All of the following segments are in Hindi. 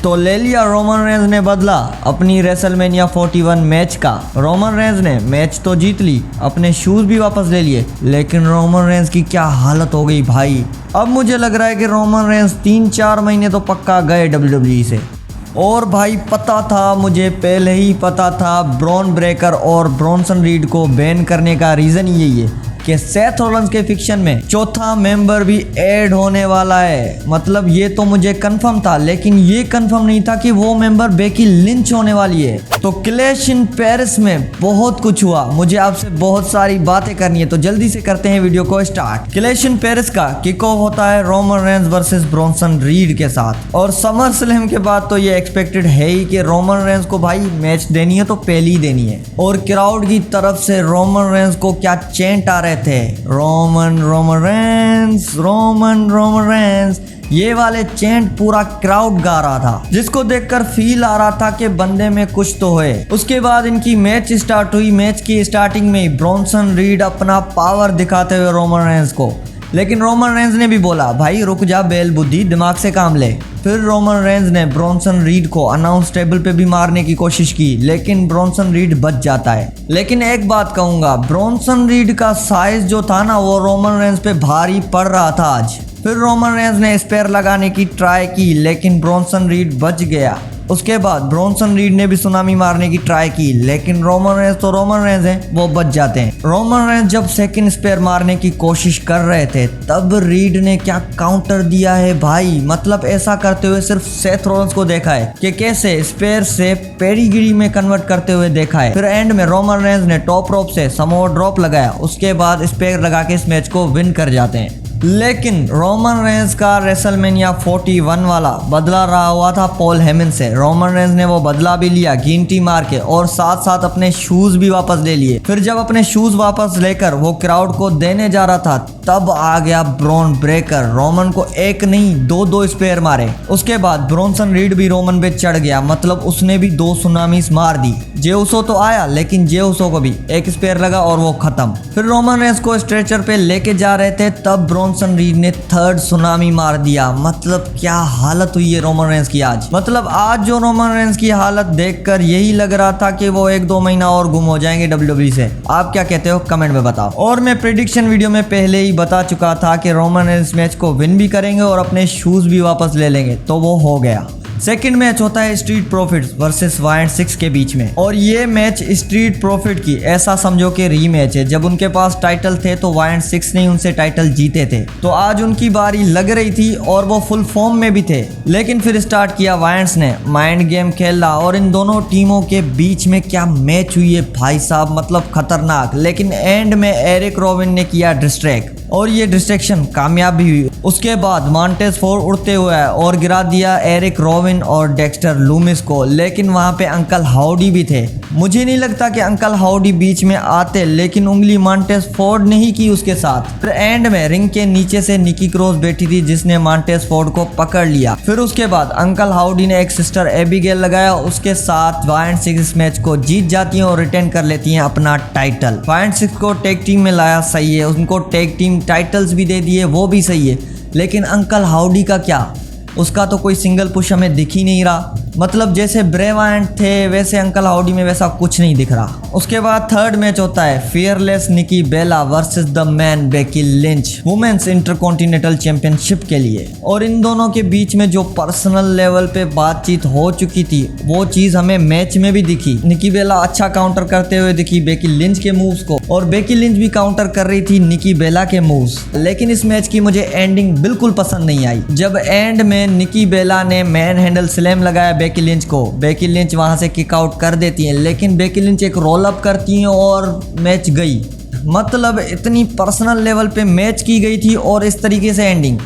तो ले लिया रोमन रेंज ने बदला अपनी रेसलमेनिया 41 मैच का। रोमन रेंज ने मैच तो जीत ली, अपने शूज भी वापस ले लिए, लेकिन रोमन रेंज की क्या हालत हो गई भाई। अब मुझे लग रहा है कि रोमन रेंज 3-4 महीने तो पक्का गए WWE से। और भाई पता था, मुझे पहले ही पता था ब्रॉन ब्रेकर और ब्रॉनसन रीड को बैन करने का रीज़न यही है कि सेथ रॉलिंस के फिक्शन में चौथा मेंबर भी ऐड होने वाला है। मतलब ये तो मुझे कंफर्म था, लेकिन ये कंफर्म नहीं था कि वो मेंबर बेकी लिंच होने वाली है। तो क्लैश इन पेरिस में बहुत कुछ हुआ, मुझे आपसे बहुत सारी बातें करनी है, तो जल्दी से करते हैं वीडियो को स्टार्ट। क्लैश इन पेरिस का किक ऑफ होता है Roman Reigns versus Bronson read के साथ, और समर स्लैम के बाद तो ये एक्सपेक्टेड है ही कि रोमन रेंज को भाई मैच देनी है तो पहले ही देनी है। और क्राउड की तरफ से रोमन रेंज को क्या चैंट आ रहे थे, रोमन रेंज, ये वाले चैंट पूरा क्राउड गा रहा था, जिसको देखकर फील आ रहा था कि बंदे में कुछ तो है। उसके बाद इनकी मैच स्टार्ट हुई। मैच की स्टार्टिंग में ही ब्रॉनसन रीड अपना पावर दिखाते हुए रोमन रेंज को, लेकिन रोमन रेंज ने भी बोला भाई रुक जा बेल बुद्धि, दिमाग से काम ले। फिर रोमन रेंज ने ब्रॉनसन रीड को अनाउंस टेबल पे भी मारने की कोशिश की, लेकिन ब्रॉनसन रीड बच जाता है। लेकिन एक बात कहूंगा, ब्रॉनसन रीड का साइज जो था ना वो रोमन रेंज पे भारी पड़ रहा था आज। फिर रोमन रेंज ने स्पेयर लगाने की ट्राई की, लेकिन ब्रॉनसन रीड बच गया। उसके बाद ब्रॉनसन रीड ने भी सुनामी मारने की ट्राई की, लेकिन रोमन रेंज तो रोमन रेंज है, वो बच जाते हैं। रोमन रेंज जब सेकंड स्पेयर मारने की कोशिश कर रहे थे तब रीड ने क्या काउंटर दिया है भाई। मतलब ऐसा करते हुए सिर्फ सेथ रॉलिंस को देखा है कि कैसे स्पेयर से पेडिग्री में कन्वर्ट करते हुए देखा है। फिर एंड में रोमन रेंज ने टॉप रोप से समोआ ड्रॉप लगाया, उसके बाद स्पेयर लगा के इस मैच को विन कर जाते हैं। लेकिन रोमन रेंज का रेसलमेनिया 41 वाला बदला रहा हुआ था पॉल हेमन से। रोमन रेंज ने वो बदला भी लिया गिनती मार के, और साथ साथ अपने शूज भी वापस ले लिए। फिर जब अपने शूज वापस लेकर वो क्राउड को देने जा रहा था तब आ गया ब्रॉन ब्रेकर, रोमन को एक नहीं दो स्पेयर मारे। उसके बाद ब्रॉनसन रीड भी रोमन पे चढ़ गया, मतलब उसने भी 2 सुनामीज मार दी। जे उसो तो आया, लेकिन जे उसो को भी एक स्पेयर लगा और वो खत्म। फिर रोमन रेंज को स्ट्रेचर पे लेके जा रहे थे तब ब्रॉनसन रीड ने 3rd सुनामी मार दिया। मतलब क्या हालत हुई है रोमन रेंज की आज। मतलब आज जो रोमन रेंज की हालत देखकर यही लग रहा था कि वो 1-2 महीना और गुम हो जाएंगे WWE से। आप क्या कहते हो कमेंट में बताओ। और मैं प्रेडिक्शन वीडियो में पहले ही बता चुका था कि रोमन रेंज मैच को विन भी करेंगे और अपने शूज भी वापस ले लेंगे, तो वो हो गया। सेकंड मैच होता है स्ट्रीट प्रॉफिट्स वर्सेस वायर्ड 6 के बीच में, और ये मैच स्ट्रीट प्रॉफिट की ऐसा समझो कि रीमैच है। जब उनके पास टाइटल थे तो वायर्ड 6 ने उनसे टाइटल जीते थे, तो आज उनकी बारी लग रही थी और वो फुल फॉर्म में भी थे। लेकिन फिर स्टार्ट किया वायर्ड्स ने, माइंड गेम खेला, और इन दोनों टीमों के बीच में क्या मैच हुई है भाई साहब, मतलब खतरनाक। लेकिन एंड में एरिक रोबिन ने किया डिस्ट्रैक्ट, और ये डिस्ट्रैक्शन कामयाब भी हुई। उसके बाद मॉन्टेज फोर्ड उड़ते हुए और गिरा दिया एरिक रोबिन और डेक्स्टर लूमिस को, लेकिन वहां पे अंकल हाउडी भी थे। मुझे नहीं लगता कि अंकल हाउडी बीच में आते, लेकिन उंगली मॉन्टेज फोर्ड ने ही की उसके साथ। फिर एंड में रिंग के नीचे से निकी क्रॉस बैठी थी, जिसने मॉन्टेज फोर्ड को पकड़ लिया। फिर उसके बाद अंकल हाउडी ने एक सिस्टर एबिगेल लगाया, उसके साथ वायर्ड 6 मैच को जीत जाती हैं और रिटेन कर लेती हैं अपना टाइटल। वायर्ड 6 को टैग टीम में लाया, सही है, उनको टैग टीम टाइटल्स भी दे दिए, वो भी सही है। लेकिन अंकल हाउडी का क्या, उसका तो कोई सिंगल पुश हमें दिख ही नहीं रहा। मतलब जैसे ब्रे वायर्ड थे वैसे अंकल हाउडी में वैसा कुछ नहीं दिख रहा। उसके बाद थर्ड मैच होता है fearless Nikki Bella versus the man Becky Lynch women's intercontinental championship के लिए। और इन दोनों के बीच में जो पर्सनल लेवल पे बातचीत हो चुकी थी वो चीज हमें मैच में भी दिखी। निकी बेला अच्छा काउंटर करते हुए दिखी बेकी लिंच के मूव्स को, और बेकी लिंच भी काउंटर कर रही थी निकी बेला के मूव्स। लेकिन इस मैच की मुझे एंडिंग बिल्कुल पसंद नहीं आई। जब एंड में निकी बेला ने मैन हैंडल स्लैम लगाया बेकी लिंच को, बेकी लिंच वहां से किक आउट कर देती हैं, लेकिन बेकी लिंच एक रोल अप करती हैं और मैच गई। मतलब इतनी पर्सनल लेवल पे मैच की गई थी और इस तरीके से एंडिंग।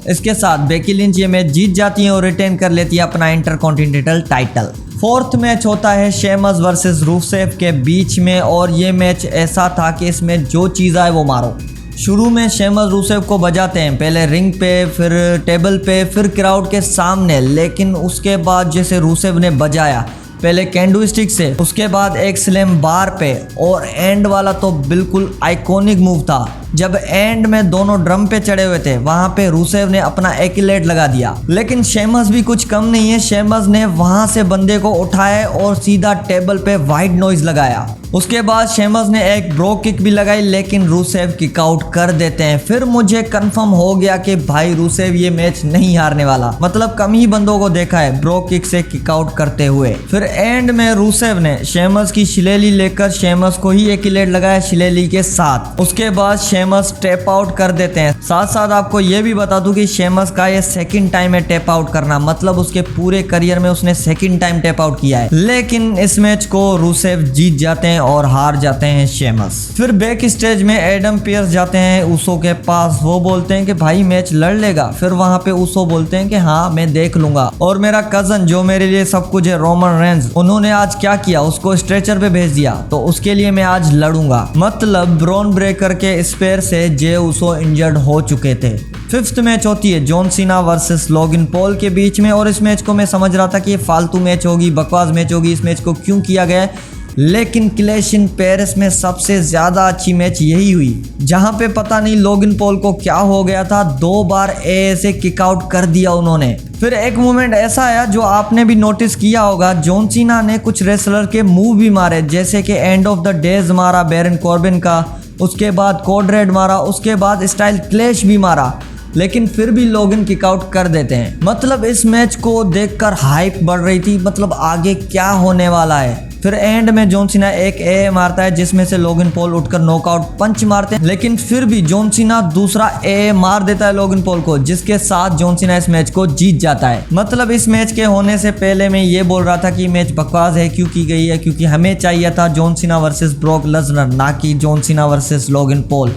इसके साथ बेकी लिंच ये मैच जीत जाती हैं और रिटेन कर लेती है अपना इंटरकॉन्टिनेंटल टाइटल। फोर्थ मैच होता है शेमस वर्सेस रूसेफ के बीच में, और ये मैच ऐसा था कि इसमें जो चीज़ आए वो मारो। शुरू में शेमस रूसेफ को बजाते हैं, पहले रिंग पे, फिर टेबल पे, फिर क्राउड के सामने। लेकिन उसके बाद जैसे रूसेफ ने बजाया, पहले कैंडू स्टिक से, उसके बाद एक स्लैम बार पे, और एंड वाला तो बिल्कुल आइकॉनिक मूव था। जब एंड में दोनों ड्रम पे चढ़े हुए थे वहां पे रूसेव ने अपना एक्लेट लगा दिया, लेकिन शेमस भी कुछ कम नहीं है। शेमस ने वहां से बंदे को उठाया और सीधा टेबल पे वाइट नॉइज लगाया। उसके बाद शेमस ने एक ब्रो किक भी लगाई, लेकिन रूसेव किक आउट कर देते हैं। फिर मुझे कंफर्म हो गया कि भाई रूसेव ये मैच नहीं हारने वाला, मतलब कम ही बंदों को देखा है ब्रो किक से किक आउट करते हुए। फिर एंड में रूसेव ने शेमस की शिलेली लेकर शेमस को ही एक्लेट लगाया शिलेली के साथ। उसके बाद शेमस टैप आउट कर देते हैं। साथ साथ आपको ये भी बता दूं कि शेमस का ये सेकंड टाइम है टैप आउट करना, मतलब उसके पूरे करियर में उसने सेकंड टाइम टैप आउट किया है। लेकिन इस मैच को रूसेव जीत जाते हैं और हार जाते हैं शेमस। फिर बैक स्टेज में एडम पियर्स जाते हैं ऊसो के पास। वो बोलते हैं कि भाई मैच लड़ लेगा। फिर वहां पे ऊसो बोलते हैं कि हाँ मैं देख लूंगा। और मेरा कजन जो मेरे लिए सब कुछ है, रोमन रेंज, उन्होंने आज क्या किया, उसको स्ट्रेचर पे भेज दिया, तो उसके लिए मैं आज लड़ूंगा। मतलब ब्रॉन ब्रेकर के स्पेयर से जे ऊसो इंजर्ड हो चुके थे। फिफ्थ मैच होती है John Cena versus Logan Paul के बीच में। और इस मैच को मैं समझ रहा था कि ये फालतू मैच होगी, बकवास मैच होगी, इस मैच को क्यों किया गया है। लेकिन क्लैश इन पेरिस में सबसे ज्यादा अच्छी मैच यही हुई, जहां पे पता नहीं लोगन पॉल को क्या हो गया था, 2 बार ऐसे किक आउट कर दिया उन्होंने। फिर एक मोमेंट ऐसा आया जो आपने भी नोटिस किया होगा, जॉन सीना ने कुछ रेसलर के मूव भी मारे, जैसे कि एंड ऑफ द डेज मारा बैरन कॉर्बिन का, उसके बाद कोड रेड मारा, उसके बाद स्टाइल क्लैश भी मारा, लेकिन फिर भी लोगन किक आउट कर देते हैं। मतलब इस मैच को देखकर हाइप बढ़ रही थी, मतलब आगे क्या होने वाला है। फिर एंड में जॉन सीना एक ए मारता है जिसमें से लोगन पॉल उठकर नॉकआउट पंच मारते हैं, लेकिन फिर भी जॉन सीना दूसरा ए मार देता है लोगन पॉल को, जिसके साथ जॉन सीना इस मैच को जीत जाता है। मतलब इस मैच के होने से पहले मैं ये बोल रहा था कि मैच बकवास है, क्यों की गई है, क्योंकि हमें चाहिए था John Cena versus Brock Lesnar, ना कि John Cena versus Logan Paul.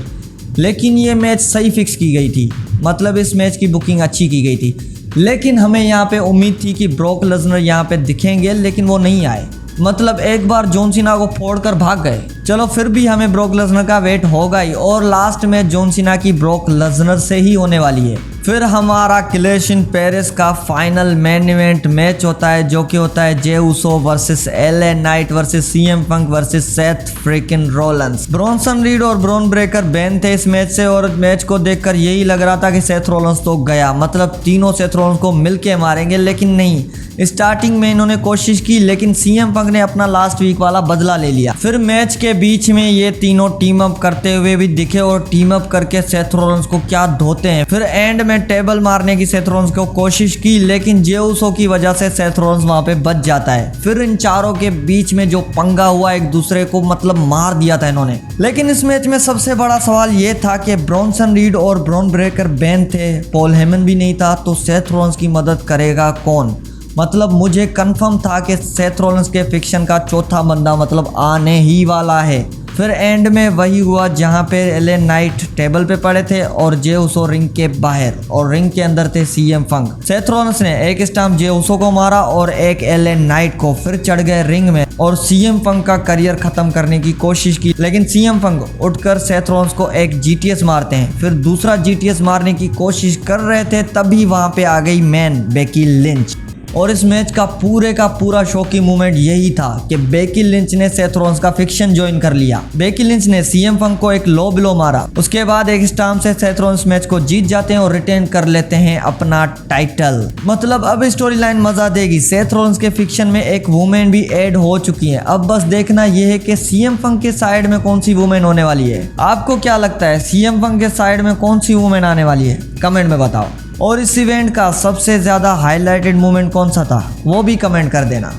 लेकिन ये मैच सही फिक्स की गई थी, मतलब इस मैच की बुकिंग अच्छी की गई थी। लेकिन हमें यहाँ पे उम्मीद थी कि ब्रॉक लेसनर यहाँ पे दिखेंगे, लेकिन वो नहीं आए। मतलब एक बार जॉन सीना को फोड़कर भाग गए। चलो फिर भी हमें ब्रॉक लेसनर का वेट होगा ही, और लास्ट में जॉन सीना की ब्रॉक लेसनर से ही होने वाली है। फिर हमारा क्लैश इन पेरिस का फाइनल मेन इवेंट मैच होता है, जो कि होता है J Uso versus LA Knight versus CM Punk versus Seth Freakin Rollins. Bronson Reed और ब्रॉन ब्रेकर बैन थे इस मैच से, और मैच को देखकर यही लग रहा था कि सेथ रोलेंस तो गया, मतलब तीनों सेथ रोलेंस को मिलके मारेंगे, लेकिन नहीं। स्टार्टिंग में इन्होंने कोशिश की, लेकिन सीएम पंक ने अपना लास्ट वीक वाला बदला ले लिया। फिर मैच के बीच में ये तीनों टीम अप करते हुए भी दिखे, और टीम अप करके सेथ रोलेंस को क्या धोते हैं। फिर एंड में टेबल मारने की सेथ रोलेंस को कोशिश की, लेकिन जे ऊसो की वजह से सेथ रोलेंस वहां पे बच जाता है। फिर इन चारों के बीच में जो पंगा हुआ, एक दूसरे को मतलब मार दिया था इन्होंने। लेकिन इस मैच में सबसे बड़ा सवाल ये था कि ब्रॉन्सन रीड और ब्रॉन ब्रेकर बैन थे, पॉल हेमन भी नहीं था, तो सेथ रोलेंस की मदद करेगा कौन। मतलब मुझे कंफर्म था कि सेथ रोलेंस के फिक्शन का चौथा बंदा मतलब आने ही वाला है। फिर एंड में वही हुआ जहां पे एलए नाइट टेबल पे पड़े थे और जे ऊसो रिंग के बाहर, और रिंग के अंदर थे सीएम पंक। सेथ रोलेंस ने एक स्टैम्प जे ऊसो को मारा और एक एलए नाइट को। फिर चढ़ गए रिंग में और सीएम पंक का करियर खत्म करने की कोशिश की, लेकिन सीएम पंक उठकर सेथ रोलेंस को एक जीटीएस मारते हैं। फिर दूसरा जीटीएस मारने की कोशिश कर रहे थे, तभी वहां पे आ गई मैन बेकी लिंच। और इस मैच का पूरा शॉकिंग मोमेंट यही था कि बेकी लिंच ने सेथ रोलेंस का फिक्शन ज्वाइन कर लिया। बेकी लिंच ने सीएम पंक को एक लो ब्लो मारा, उसके बाद एक स्टैम्प से सेथ रोलेंस मैच को जीत जाते हैं और रिटेन कर लेते हैं अपना टाइटल। मतलब अब स्टोरी लाइन मजा देगी। सेथ रोलेंस के फिक्शन में एक वुमेन भी ऐड हो चुकी है। अब बस देखना यह है कि सीएम पंक के साइड में कौन सी वुमेन होने वाली है। आपको क्या लगता है, सीएम पंक के साइड में कौन सी वुमेन आने वाली है? कमेंट में बताओ। और इस इवेंट का सबसे ज्यादा हाईलाइटेड मोमेंट कौन सा था, वो भी कमेंट कर देना।